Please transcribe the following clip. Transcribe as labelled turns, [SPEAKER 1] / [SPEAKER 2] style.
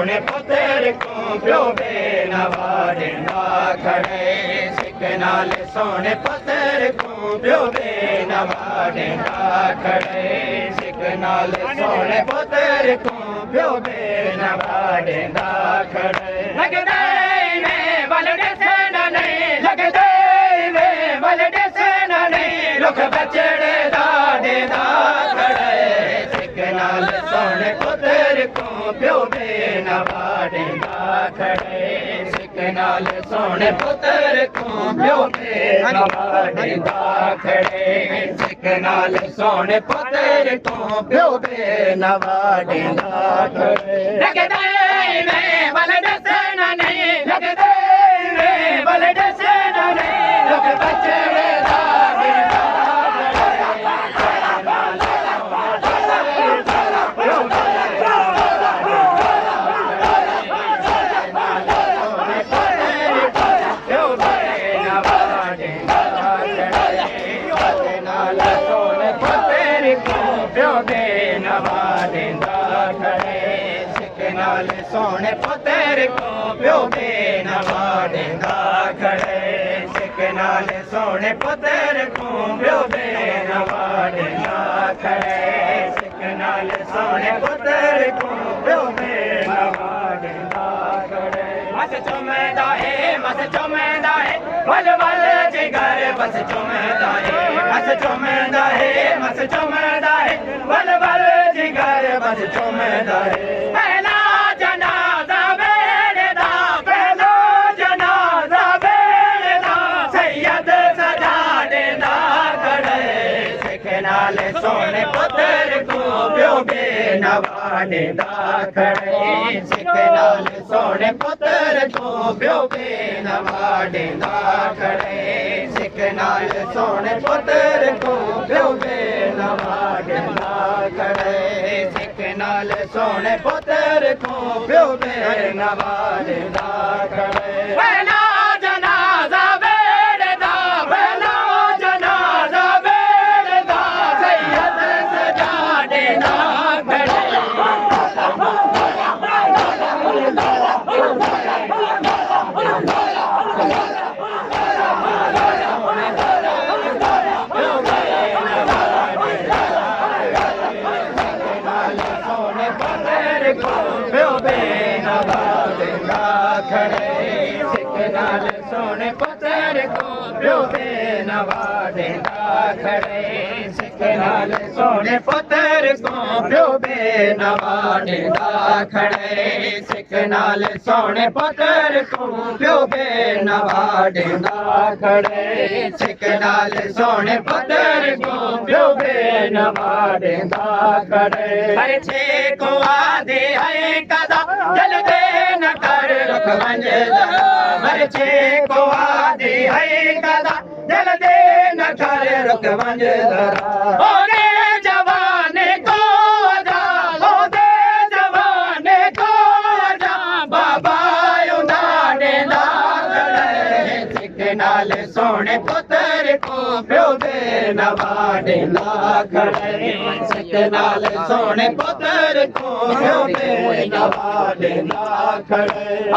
[SPEAKER 1] सोने पुत्र को प्यो बेनवा देंदा खड़े सिख नाल सोने पुत्र को प्यो बेनवा देंदा खड़े सिख नाल सोने पुत्र को प्यो बेनवा देंदा खड़े लगदे में बलडे से नहीं लगदे में बलडे से नहीं रुख बचड़े दा देदा खड़े सिख नाल सोने पुत्र को प्यो बेनवा देंदा खड़े सिख नाल सोने पुत्र को प्यो बेनवा देंदा खड़े सिख नाल सोने पुत्र को प्यो बेनवा देंदा खड़े लगदे में बलडे से नहीं लगदे में बलडे से नहीं रुख बचड़े दा देदा सोने पुत्र को प्यो बेनवा देंदा खड़े सिख नाल सोने पुत्र को प्यो बेनवा देंदा खड़े सिख नाल सोने पुत्र को प्यो बेनवा देंदा खड़े मस चुमदा है वल वल जिगर बस चुमदा है मस चुमदा है वल वल जिगर बस चुमदा है सोने पुत्र को प्यो बेनवा देंदा खड़े सिख नाल सोने पुत्र को प्यो बेनवा देंदा खड़े सिख नाल सोने पुत्र को प्यो बेनवा देंदा खड़े सिख नाल सोने पुत्र को प्यो बेनवा देंदा खड़े सोने पुत्र को प्यो बेनवा देंदा खड़े सिख नाल सोने पुत्र को प्यो बेनवा देंदा खड़े सिख नाल सोने पुत्र को प्यो बेनवा देंदा खड़े सिख नाल सोने पुत्र को प्यो बेनवा देंदा खड़े हर छे को आदे है कदा जलदे न कर रुख मंजदा हर छे को आदे है कदा जलदे न कर रुख मंजदा ओरे जवाने को जा ओरे जवाने को जा बाबा उदा देंदा खड़े सिख नाल सोने पुत्र को प्यो बेनवा देंदा खड़े सिख नाल सोने पुत्र को प्यो बेनवा देंदा खड़े